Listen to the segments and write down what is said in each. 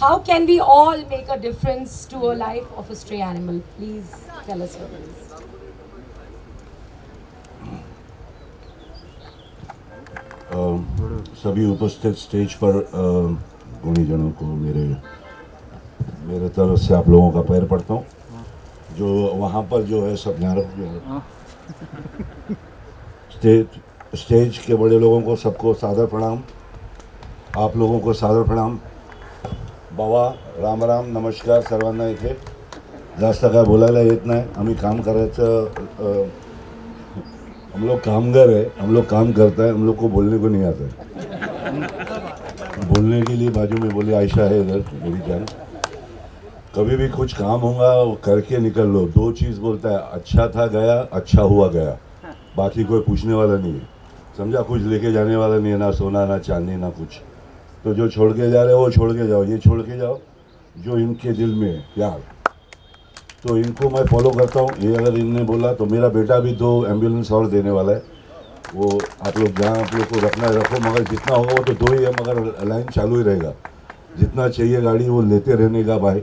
How can we all make a difference to a life of a stray animal? Please tell us your views. सभी उपस्थित stage पर गुणीजनों को मेरे मेरे तरफ से आप लोगों का पैर पड़ता हूँ। जो वहाँ पर जो है सब यहाँ रख स्टेज के बड़े लोगों को सबको सादर प्रणाम, आप लोगों को सादर प्रणाम। बाबा राम राम नमस्कार सर्वांना। इथे जास्त काय बोलायला येत नाही, आम्ही काम करायचं, हम लोग कामगार है, हम लोग काम करता है, हम लोग को बोलने को नहीं आता है। बोलने के लिए बाजू में बोले आयशा है इधर मेरी जान, कभी भी कुछ काम होगा वो करके निकल लो। दो चीज़ बोलता है, अच्छा था गया, अच्छा हुआ गया, बाकी कोई पूछने वाला नहीं है, समझा। कुछ लेके जाने वाला नहीं है, ना सोना ना चांदी ना कुछ। तो जो छोड़ के जा रहे हो वो छोड़ के जाओ, ये छोड़ के जाओ जो इनके दिल में है प्यार, तो इनको मैं फॉलो करता हूँ। ये अगर इनने बोला तो मेरा बेटा भी 2 एम्बुलेंस और देने वाला है, वो आप लोग जहाँ आप लोग को रखना है रखो, मगर जितना होगा वो तो 2 ही है, मगर लाइन चालू ही रहेगा। जितना चाहिए गाड़ी वो लेते रहने का भाई,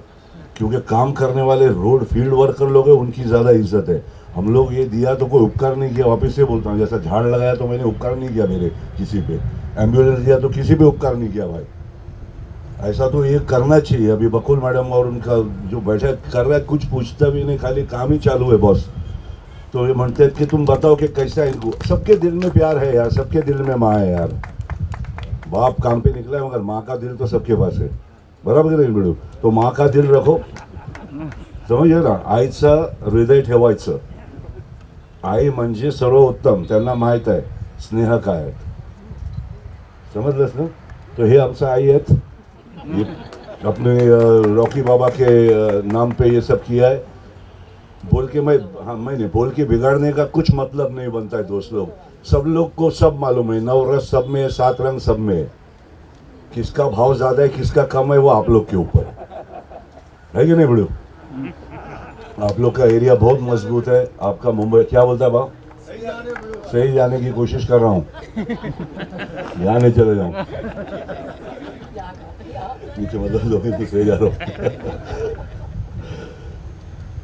क्योंकि काम करने वाले रोड फील्ड वर्कर लोग हैं, उनकी ज़्यादा इज्जत है। हम लोग ये दिया तो कोई उपकार नहीं किया, वापस से बोलता हूँ, जैसा झाड़ लगाया तो मैंने उपकार नहीं किया मेरे किसी पे, एम्बुलेंस दिया तो किसी पे उपकार नहीं किया भाई। ऐसा तो ये करना चाहिए। अभी बकुल मैडम और उनका जो बैठक कर रहा है कुछ पूछता भी नहीं, खाली काम ही चालू है बॉस। तो ये म्हणते हैं कि तुम बताओ कि कैसा है इनको। सबके दिल में प्यार है यार, सबके दिल में माँ है यार। बाप काम पे निकला है मगर माँ का दिल तो सबके पास है, बराबर की नाही मिळू। तो माँ का दिल रखो, समजलं ना। आईचं हृदय ठेवायचं, आई म्हणजे सर्वोत्तम, त्यांना माहीत आहे स्नेह काय आहे, समजलंस ना। तो हे आमचं आई आहेत, ये अपने रॉकी बाबा के नाम पे ये सब किया है। बोल के मैंने बोल के बिगाड़ने का कुछ मतलब नहीं बनता है दोस्त लोग। सब लोग को सब मालूम है, 9 रस सब में है, 7 रंग सब में है। किसका भाव ज्यादा है किसका कम है वो आप लोग के ऊपर है कि नहीं बड़ू। आप लोग का एरिया बहुत मजबूत है, आपका मुंबई क्या बोलता है भाव, सही जाने की कोशिश कर रहा हूँ, यहाँ नहीं चले जाऊँ पीछे, मतलब लोग तो सही जा रहा हूँ।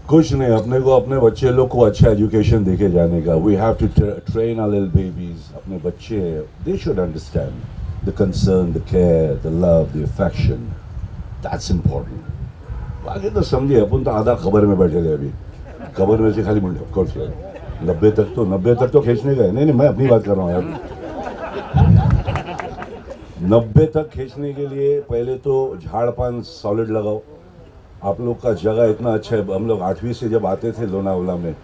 कुछ नहीं, अपने को अपने बच्चे लोग को अच्छा एजुकेशन देके जाने का। We have to train our little babies, अपने बच्चे they should understand the concern, the care, the love, the affection, that's important. बाकी तो समझिए अपन तो आधा खबर में बैठे थे, अभी खबर में से खाली मुंडे ऑफकोर्स 90 तक तो खींचने का है। नहीं मैं अपनी बात कर रहा हूँ यार। 90 तक खींचने के लिए पहले तो झाड़ पान सॉलिड लगाओ। आप लोग का जगह इतना अच्छा है, हम लोग 8वीं से जब आते थे लोनावाला में,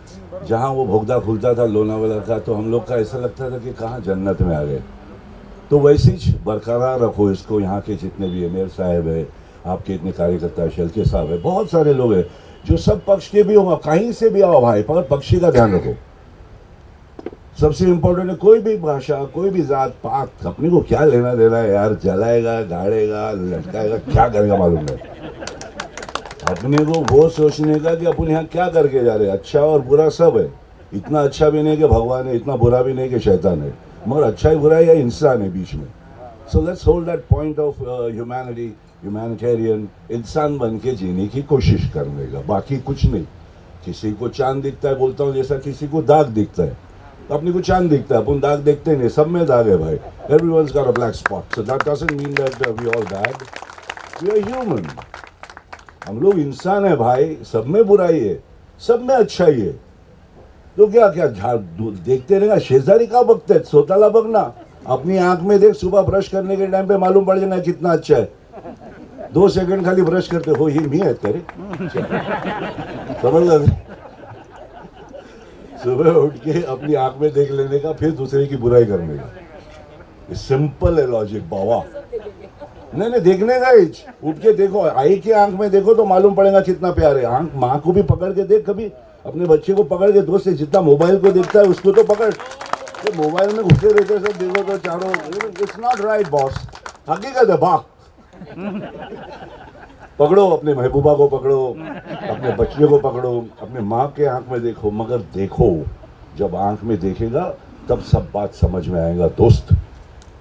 जहाँ वो भोगदा खुलता था लोनावाला का, तो हम लोग का ऐसा लगता था कि कहाँ जन्नत में आ गए। तो वैसे ही बरकरार रखो इसको। यहाँ के जितने भी है, मेयर साहब है, आपके इतने कार्यकर्ता है, शलके साहब है, बहुत सारे लोग हैं जो सब पक्ष के भी होंगे, कहीं से भी आओ भाई, पर पक्षी का ध्यान रखो। सबसे इम्पोर्टेंट है, कोई भी भाषा कोई भी जात पात, अपने को क्या लेना देना है यार। जलाएगा, गाड़ेगा, लटकाएगा, क्या करेगा मालूम नहीं। अपने को वो सोचने का कि अपन यहाँ क्या करके जा रहे हैं। अच्छा और बुरा सब है, इतना अच्छा भी नहीं कि भगवान है, इतना बुरा भी नहीं कि शैतान है, मगर अच्छा ही बुरा है या इंसान है बीच में। So let's hold that point of humanity, humanitarian, इंसान बन के जीने की कोशिश करने का, बाकी कुछ नहीं। किसी को चांद दिखता है, बोलता हूँ जैसा किसी को दाग दिखता है, तो अपने को चांद दिखता है, अपन दाग देखते नहीं, सब में दाग है भाई। Everyone's got a black spot, so that doesn't mean that we all bad, we are human। हम लोग इंसान है भाई, सब में बुराई है, सब में अच्छाई है। तो क्या क्या झाड़ देखते रहेगा, शेजारी का बघते हैं, स्वतःला बघ ना, अपनी आंख में देख। सुबह ब्रश करने के टाइम पे मालूम पड़ जाना कितना अच्छा है। 2 सेकंड खाली ब्रश करते हो, ये मी आहेत का रे, समझ। सुबह उठ के अपनी आंख में देख लेने का, फिर दूसरे की बुराई करने का। सिंपल है लॉजिक बाबा। नहीं देखने का ही, उठ के देखो, आई के आंख में देखो तो मालूम पड़ेगा कितना प्यार है। आंख माँ को भी पकड़ के देख, कभी अपने बच्चे को पकड़ के, दोस्त से जितना मोबाइल को देखता है उसको तो पकड़, तो मोबाइल में घुसे रहते सब देखो तो चारों, इट्स नॉट राइट बॉस। हकीकत है भाग, पकड़ो अपने महबूबा को, पकड़ो अपने बच्चे को, पकड़ो अपने माँ के आंख में देखो। मगर देखो, जब आंख में देखेगा तब सब बात समझ में आएगा दोस्त,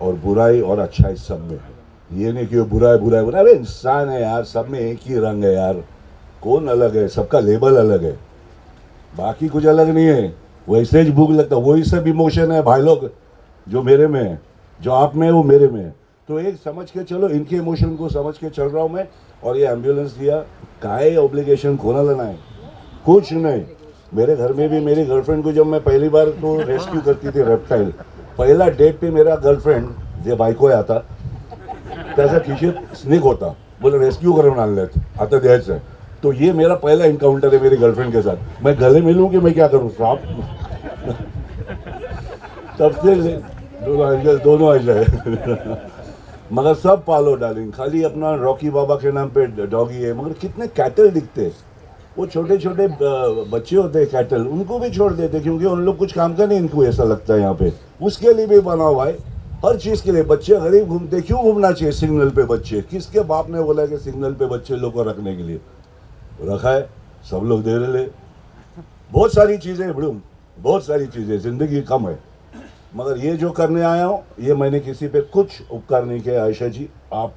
और बुराई और अच्छाई सब में है। ये नहीं कि वो बुरा है बुरा है बुरा है। अरे इंसान है यार, सब में एक ही रंग है यार, कौन अलग है, सबका लेबल अलग है, बाकी कुछ अलग नहीं है। वैसे ही भूख लगता है, वही सब इमोशन है भाई लोग, जो मेरे में है, जो आप में है वो मेरे में है। तो एक समझ के चलो, इनके इमोशन को समझ के चल रहा हूँ मैं। और ये एम्बुलेंस दिया, काहे ऑब्लिगेशन खोना लेना है, कुछ नहीं। मेरे घर में भी मेरी गर्लफ्रेंड को जब मैं पहली बार तो रेस्क्यू करती थी रेप्टाइल, पहिला डेट पे मेरा गर्लफ्रेंड जे बायको आहे आता त्याचा खिशेत स्नेक होता, बोले रेस्क्यू करून आणलेत आता द्यायचं आहे। तो ये मेरा पहला इनकाउंटर है मेरी गर्लफ्रेंड के साथ। मैं गले मिलूं कि मैं क्या करूं साहब। तब से दोनों ऐसे है। मगर सब पालो डार्लिंग, खाली अपना रॉकी बाबा के नाम पे डॉगी है, मगर कितने कैटल दिखते हैं। वो छोटे छोटे बच्चे होते हैं कैटल, उनको भी छोड़ देते क्योंकि उन लोग कुछ काम का नहीं, इनको ऐसा लगता है यहाँ पे। उसके लिए भी बनाओ भाई, हर चीज़ के लिए। बच्चे गरीब घूमते, क्यों घूमना चाहिए सिग्नल पे बच्चे? किसके बाप ने बोला कि सिग्नल पे बच्चे लोग को रखने के लिए? रखा है, सब लोग दे रहे। बहुत सारी चीज़ें बड़ू, बहुत सारी चीज़ें, ज़िंदगी कम है। मगर ये जो करने आया हूँ, ये मैंने किसी पे कुछ उपकार नहीं किया। आयशा जी, आप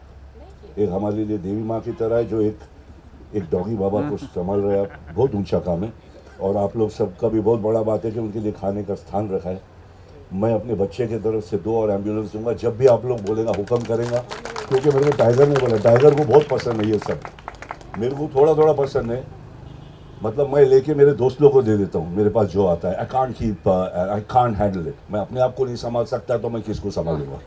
एक हमारे लिए देवी माँ की तरह है, जो एक डॉगी बाबा को संभाल रहे हैं। आप बहुत ऊंचा काम है। और आप लोग सबका भी बहुत बड़ा बात है कि उनके लिए खाने का स्थान रखा है। मैं अपने बच्चे के तरफ से 2 और एम्बुलेंस दूंगा जब भी आप लोग बोलेगा, हुक्म करेंगा। क्योंकि मेरे को टाइगर ने बोला, टाइगर को बहुत पसंद है ये सब, मेरे को थोड़ा थोड़ा पसंद है। मतलब मैं लेके मेरे दोस्त लोगों को दे देता हूँ, मेरे पास जो आता है। I can't handle it. मैं अपने आप को नहीं संभाल सकता तो मैं किसको संभालूंगा?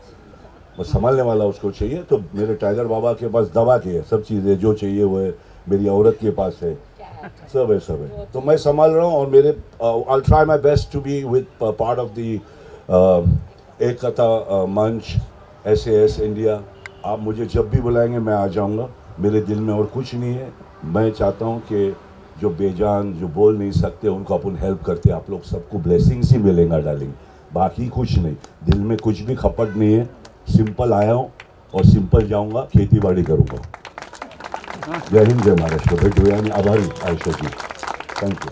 बस संभालने वाला उसको चाहिए। तो मेरे टाइगर बाबा के पास दवा की है, सब चीज़ें जो चाहिए वो है। मेरी औरत के पास है, सब है, सब है। तो मैं संभाल रहा हूँ। और मेरे I try my best to be with part of the एक कथा मंच SAS इंडिया। आप मुझे जब भी बुलाएंगे मैं आ जाऊँगा। मेरे दिल में और कुछ नहीं है। मैं चाहता हूँ कि जो बेजान, जो बोल नहीं सकते, उनको अपन हेल्प करते। आप लोग सबको ब्लेसिंग्स ही मिलेगा डार्लिंग, बाकी कुछ नहीं। दिल में कुछ भी खपट नहीं है। सिंपल आया हूँ और सिंपल जाऊँगा, खेती बाड़ी करूँगा। जय हिंद, जय महाराष्ट्र। भेटूया आणि आभारी आयशा जी, थैंक यू।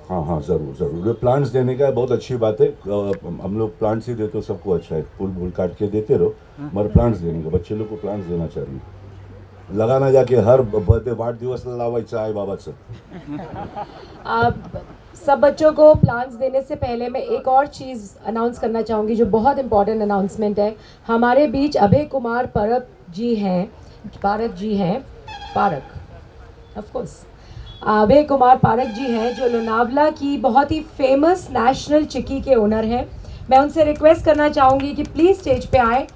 हाँ हाँ, ज़रूर ज़रूर। प्लांट्स देने का बहुत अच्छी बात है। हम लोग प्लांट्स ही देते तो सबको अच्छा है। फूल फूल काट के देते रहो, मगर प्लांट्स देने का, बच्चे लोग को प्लांट्स देना चाहिए। लगाना जाके हर बर्थडे वाढदिवस लावायचं आई बाबाचं। आप सब बच्चों को प्लान्स देने से पहले मैं एक और चीज़ अनाउंस करना चाहूँगी जो बहुत इम्पॉर्टेंट अनाउंसमेंट है। हमारे बीच अभय कुमार पारक जी हैं, पारक ऑफ कोर्स, अभय कुमार पारक जी हैं, जो लोनावला की बहुत ही फेमस नेशनल चिक्की के ओनर हैं। मैं उनसे रिक्वेस्ट करना चाहूँगी कि प्लीज़ स्टेज पे आए।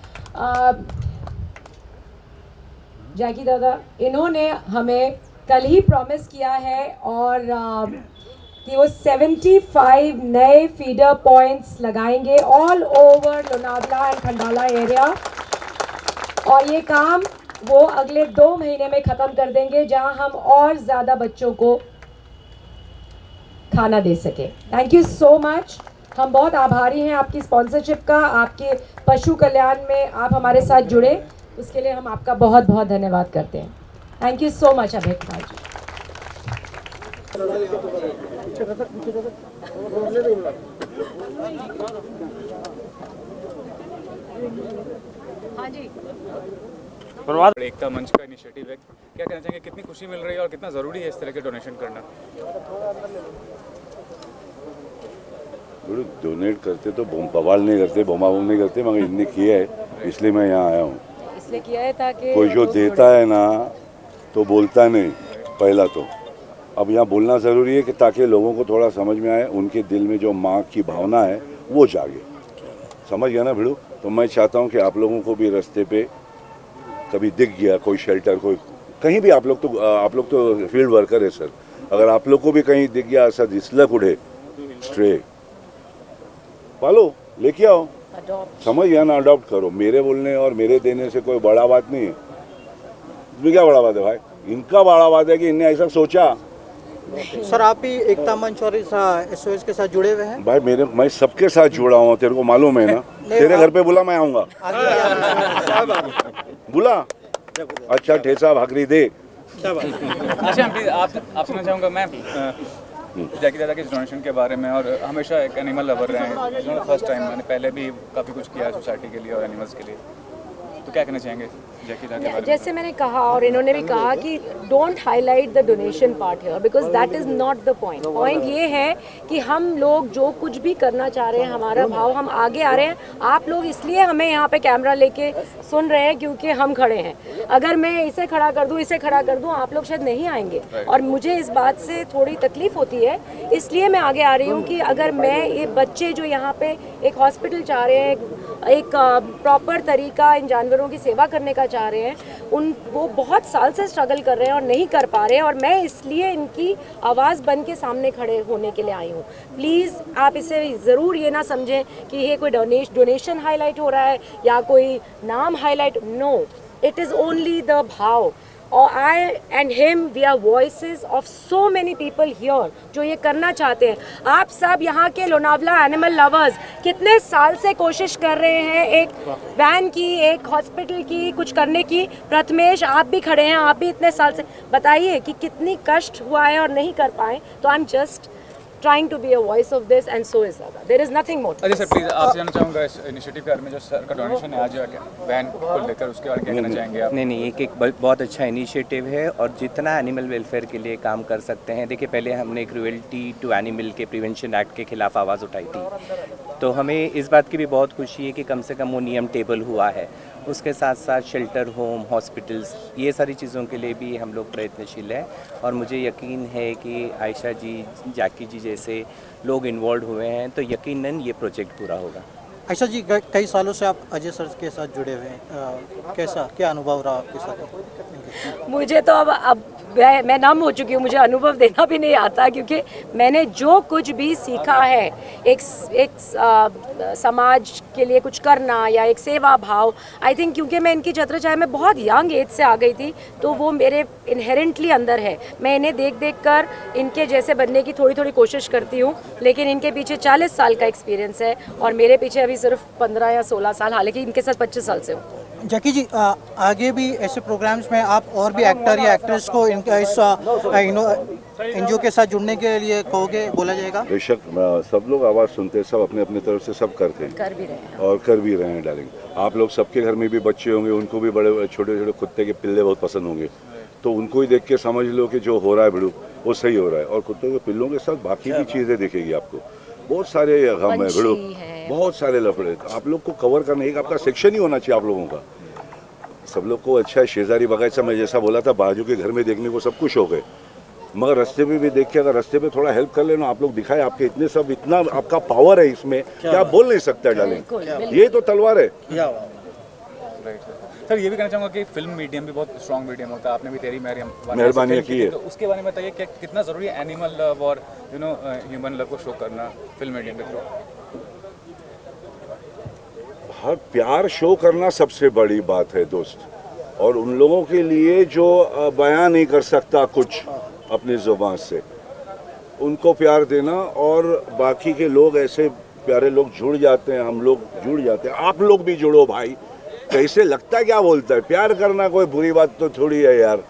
जैकी दादा, इन्होंने हमें कल ही प्रॉमिस किया है और कि वो 75 नए फीडर पॉइंट्स लगाएंगे all over Lonavala and Khandala area. और ये काम वो अगले 2 महीने में ख़त्म कर देंगे, जहां हम और ज़्यादा बच्चों को खाना दे सके। Thank you so much. हम बहुत आभारी हैं आपकी स्पॉन्सरशिप का, आपके पशु कल्याण में आप हमारे साथ जुड़े, उसके लिए हम आपका बहुत बहुत धन्यवाद करते हैं। Thank you so much Abhay Kumar ji. हाँ जी, एकता मंच का इनिशिएटिव है, क्या कहना चाहेंगे? कितनी खुशी मिल रही है और कितना ज़रूरी है इस तरह के डोनेशन करना? डोनेट करते तो बवाल नहीं करते, बम नहीं करते, मगर इनने किया है इसलिए मैं यहाँ आया हूँ। इसलिए किया है ताकि कोई जो देता है ना तो बोलता नहीं, पहला तो। अब यहाँ बोलना ज़रूरी है कि ताकि लोगों को थोड़ा समझ में आए, उनके दिल में जो माँ की भावना है वो जागे। समझ गया ना भिड़ू? तो मैं चाहता हूँ कि आप लोगों को भी रास्ते पे कभी दिख गया कोई शेल्टर, कोई कहीं भी, आप लोग तो फील्ड वर्कर है सर, अगर आप लोग को भी कहीं दिख गया ऐसा दिसलं कुठे स्ट्रे, पालो, लेके आओ। समझ गया ना? अडॉप्ट करो। मेरे बोलने और मेरे देने से कोई बड़ा बात नहीं है। इसमें क्या बड़ा बात है भाई? इनका बड़ा बात है कि इनने ऐसा सोचा। सर, आप भी एकता मंच और SOS के साथ जुड़े हुए हैं? भाई मैं सबके साथ जुड़ा हूँ, तेरे को मालूम है ना। तेरे घर पे बुला, मैं आऊँगा। बुला, अच्छा ठेसा भाकरी दे। अच्छा, आप सुनना चाहूँगा मैं, जैकी दादा के डोनेशन के बारे में, और हमेशा एक एनिमल लवर रहे हैं, जिन्होंने फर्स्ट टाइम मैंने पहले भी काफ़ी कुछ किया है सोसाइटी के लिए और एनिमल्स के लिए, तो क्या कहना चाहेंगे जैकी दादा के बारे में? जैसे मैंने कहा और इन्होंने भी कहा कि don't highlight the donation part here because that is not the point. Point ये है कि हम लोग जो कुछ भी करना चाह रहे हैं, हमारा भाव, हम आगे आ रहे हैं। आप लोग इसलिए हमें यहाँ पे कैमरा लेके सुन रहे हैं क्योंकि हम खड़े हैं। अगर मैं इसे खड़ा कर दूँ, इसे खड़ा कर दूँ, आप लोग शायद नहीं आएंगे। और मुझे इस बात से थोड़ी तकलीफ होती है, इसलिए मैं आगे आ रही हूँ कि अगर मैं ये बच्चे जो यहाँ पे एक हॉस्पिटल चाह रहे हैं, एक प्रॉपर तरीका इन जानवरों की सेवा करने का चाह रहे हैं, वो बहुत साल से स्ट्रगल कर रहे हैं और नहीं कर पा रहे हैं, और मैं इसलिए इनकी आवाज़ बन के सामने खड़े होने के लिए आई हूँ। प्लीज़ आप इसे ज़रूर ये ना समझें कि ये कोई डोनेशन हाईलाइट हो रहा है या कोई नाम highlight, no, it is only the भाव। और I and him, we are voices of so many people here जो ये करना चाहते हैं। आप सब यहाँ के लोनावला एनिमल लवर्स कितने साल से कोशिश कर रहे हैं एक वैन की, एक हॉस्पिटल की, कुछ करने की। प्रथमेश, आप भी खड़े हैं, आप भी इतने साल से, बताइए कि कितनी कष्ट हुआ है और नहीं कर पाए। तो I am just trying to be a voice of this and so is Dada. There is nothing more. Ajay sir please आपसे जानना चाहूँगा इस इनिशिएटिव के बारे में, जो सर का डोनेशन है आज वैन को लेकर, उसके बारे में क्या कहना चाहेंगे आप? नहीं, एक बहुत अच्छा इनिशिएटिव है और जितना एनिमल वेलफेयर के लिए काम कर सकते हैं। देखिए, पहले हमने क्रूएल्टी टू एनिमल के प्रिवेंशन एक्ट के खिलाफ आवाज़ उठाई थी, तो हमें इस बात की भी बहुत खुशी है कि कम से कम वो नियम टेबल हुआ है। उसके साथ साथ शेल्टर होम, हॉस्पिटल्स, ये सारी चीज़ों के लिए भी हम लोग प्रयत्नशील हैं और मुझे यकीन है कि आयशा जी, जैकी जी जैसे लोग इन्वॉल्व हुए हैं तो यकीनन ये प्रोजेक्ट पूरा होगा। आयशा जी, कई सालों से आप अजय सर के साथ जुड़े हुए हैं, क्या अनुभव रहा आपके साथ? मुझे तो अब मैं नम हो चुकी हूँ, मुझे अनुभव देना भी नहीं आता, क्योंकि मैंने जो कुछ भी सीखा है एक समाज के लिए कुछ करना या एक सेवा भाव, आई थिंक क्योंकि मैं इनकी छत्रछाया में बहुत यंग एज से आ गई थी, तो वो मेरे इनहेरेंटली अंदर है। मैं इन्हें देख देख कर इनके जैसे बनने की थोड़ी थोड़ी कोशिश करती हूँ, लेकिन इनके पीछे 40 साल का एक्सपीरियंस है और मेरे पीछे अभी सिर्फ 15 या 16 साल, हालांकि इनके साथ 25 साल से हूँ। जैकी जी, आगे भी ऐसे प्रोग्राम्स में आप और भी एक्टर या एक्ट्रेस को इनका इस एनजीओ के साथ जुड़ने के लिए कहोगे, बोला जाएगा? बेशक, सब लोग आवाज़ सुनते हैं, सब अपने अपने तरफ से सब करते हैं, कर भी रहे हैं और कर भी रहे हैं डार्लिंग। आप लोग सबके घर में भी बच्चे होंगे, उनको भी बड़े छोटे छोटे कुत्ते के पिल्ले बहुत पसंद होंगे, तो उनको ही देख के समझ लो कि जो हो रहा है भिड़ू वो सही हो रहा है। और कुत्तों के पिल्लों के साथ बाकी भी चीज़ें दिखेगी आपको, बहुत सारे गम है भिड़ू, बहुत सारे लफड़े। आप लोग को कवर करने एक आपका सेक्शन ही होना चाहिए आप लोगों का। सब लोग को अच्छा शेजारी बगैचा, मैं जैसा बोला था, बाजू के घर में देखने को सब कुछ हो गए, मगर रास्ते में भी देख के अगर रास्ते पे थोड़ा हेल्प कर लेना, आप लोग दिखाए आपके इतने सब, इतना आपका पावर है इसमें क्या आप बोल नहीं सकते डालेंगे, ये तो तलवार है। सर ये भी कहना चाहूँगा कि फिल्म मीडियम भी बहुत स्ट्रॉन्ग मीडियम होता है, आपने भी तेरी मेरी मेहरबानी की है, तो उसके बारे में बताइए कि कितना ज़रूरी है एनिमल लव और ह्यूमन लव को शो करना फिल्म मीडियम के थ्रू? हर प्यार शो करना सबसे बड़ी बात है दोस्त, और उन लोगों के लिए जो बयान नहीं कर सकता कुछ अपनी ज़ुबान से, उनको प्यार देना। और बाकी के लोग ऐसे प्यारे लोग जुड़ जाते हैं, हम लोग जुड़ जाते हैं, आप लोग भी जुड़ो भाई। कैसे लगता है, क्या बोलता है, प्यार करना कोई बुरी बात तो थोड़ी है यार,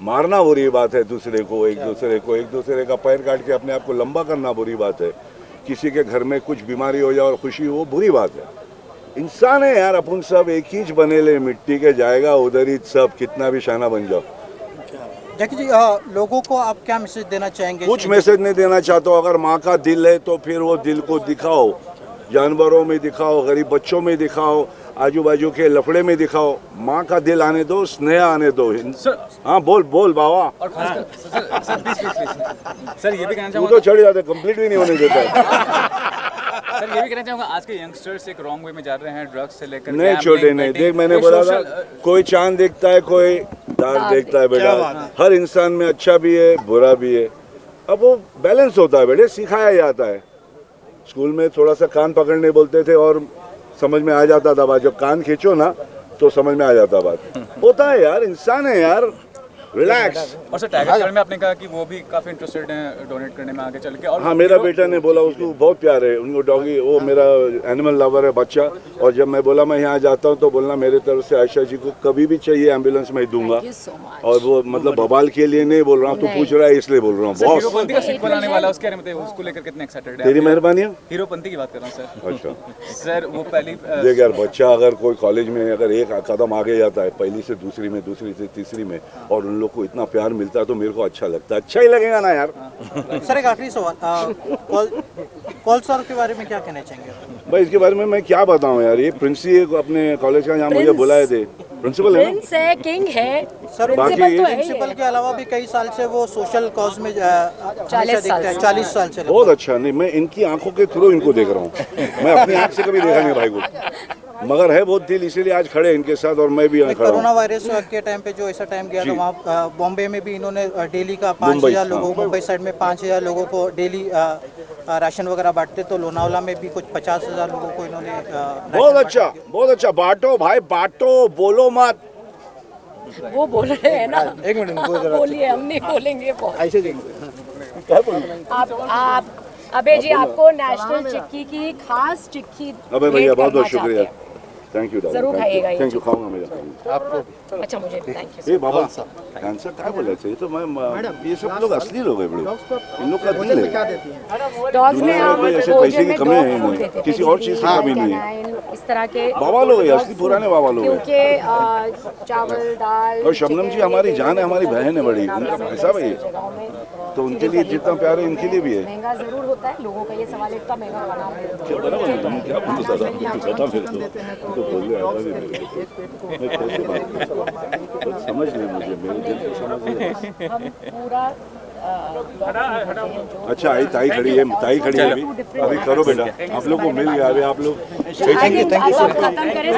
मारना बुरी बात है दूसरे को, एक दूसरे का पैर काट के अपने आप को लंबा करना बुरी बात है, किसी के घर में कुछ बीमारी हो जाए और खुशी हो, बुरी बात है। इंसान है यार, अपन सब एक ही बने ले, मिट्टी के जाएगा उधर ही सब, कितना भी शाना बन जाओ। जैकी जी, लोगों को आप क्या मैसेज देना चाहेंगे? कुछ मैसेज नहीं देना चाहता हूँ। अगर माँ का दिल है तो फिर वो दिल को दिखाओ, जानवरों में दिखाओ, गरीब बच्चों में दिखाओ, आजू बाजू के लफड़े में दिखाओ। माँ का दिल आने दो, स्नेह आने दो। हाँ बोल बाबा। और सर ये भी कहना तू चाहूँगा, तो चढ़ जाते, कंप्लीट भी नहीं होने देता है। सर ये भी कहना चाहूँगा, आज के यंगस्टर्स एक रॉन्ग वे में जा रहे हैं, ड्रग्स से लेकर नहीं छोटे नहीं, देख मैंने बोला था, कोई चांद देखता है, कोई दाग देखता है बेटा। हर इंसान में अच्छा भी है, बुरा भी है। अब वो बैलेंस होता है बेटे, सिखाया जाता है। स्कूल में थोड़ा सा कान पकड़ने बोलते थे और समझ में आ जाता था बात, जब कान खींचो ना तो समझ में आ जाता बात। होता है यार, इंसान है यार, रिलैक्स। और सर टाइगर चैनल में आपने कहा कि वो भी काफ़ी इंटरेस्टेड हैं डोनेट करने में आगे चल के। और हाँ, मेरा बेटा ने बोला उसको बहुत प्यार है उनको डॉगी, वो मेरा एनिमल लवर है बच्चा। और जब मैं बोला मैं यहाँ जाता हूँ तो बोलना मेरे तरफ से आयशा जी को कभी भी चाहिए एम्बुलेंस मैं दूंगा। और वो मतलब बवाल के लिए नहीं बोल रहा हूँ, तो पूछ रहा है इसलिए बोल रहा हूँ। बहुत हीरोपंती का सीट बनाने वाला उसके बारे में उसको लेकर कितने एक्साइटेड है? तेरी मेहरबानी है। हीरोपंती की बात कर रहा हूँ सर। अच्छा सर वो पहली देख यार, बच्चा अगर कोई कॉलेज में अगर एक कदम आगे जाता है, पहली से दूसरी में, दूसरी से तीसरी में, और उन लोग को इतना प्यार मिलता है तो मेरे को अच्छा लगता है। अच्छा ही लगेगा ना यार। सर एक आखिरी सवाल, कॉल सर के बारे में क्या कहना चाहेंगे? भाई इसके बारे में मैं क्या बताऊं यार, ये प्रिंस ही अपने कॉलेज का यहाँ मुझे बुलाए थे। प्रिंसिपल है ना? प्रिंस है, किंग है सर बाकी प्रिंसिपल तो है ही प्रिंसिपल के अलावा भी कई साल से वो सोशल कॉज में 40 साल से। 40 साल से। बहुत अच्छा। नहीं, मैं इनकी आंखों के थ्रू इनको देख रहा हूँ, मैं अपनी आंख से कभी देखा नहीं भाई को, मगर है बहुत दिल, इसीलिए आज खड़े इनके साथ और मैं भी यहाँ खड़ा कोरोना हूँ। वायरस के टाइम पे जो ऐसा टाइम गया था, वहाँ बॉम्बे में भी इन्होंने डेली का मुंबई, 5000 लोगों, हाँ। मुंबई साइड में 5000 लोगों को डेली राशन वगैरह बांटते, तो लोनावला में भी कुछ 50,000 लोगों को इन्होंने बहुत अच्छा, बहुत अच्छा। बांटो भाई बांटो, बोलो मत। वो बोल रहे हैं ना। एक मिनट बोलिए, हम नहीं बोलेंगे। ऐसे आप अबे जी, आपको नेशनल चिक्की की खास चिक्की अबे भैया भेंट बहुत बहुत करना शुक्रिया, चाहते थैंक यू। जरूर खाइएगा ये। थैंक यू, खाऊंगा मैं आपको। हैं। अच्छा, मुझे thank you. A Baba, cancer क्या बोलायचं? ये तो मैं ये सब लोग असली लोग हैं बड़े, इन लोग का दिल है। डॉग्स में दुनिया में हम कोई ऐसे भोजन पैसे की में कमी dog है ही food नहीं, देते थे, किसी और चीज़ की कमी नहीं है। canine, इस तरह के बाबा लोग हैं, असली पुराने बाबा लोग हैं। क्योंकि चावल दाल और शबनम जी chicken, हमारी ये जान है, हमारी सब बहन है बड़ी, नाम उनका नाम पैसा भी है। जगहों में तो उनके लिए जितना प्यार है इनके लिए भी है। महंगा जरूर होता है, लोगों का ये सवाल इतना महंगा बना क्या बराबर है, तुम क्या बोलो दादा, आपको पता मेरे को तो बोल रहे हैं मेरे को, मैं कैसे बात करूं? बस समझ ले मुझे, मेरे दिल को समझ ले। हम पूरा अच्छा आई ताई खड़ी है, ताई खड़ी है अभी करो बेटा, आप लोग को मिल गया अभी, आप लोग खत्म करें।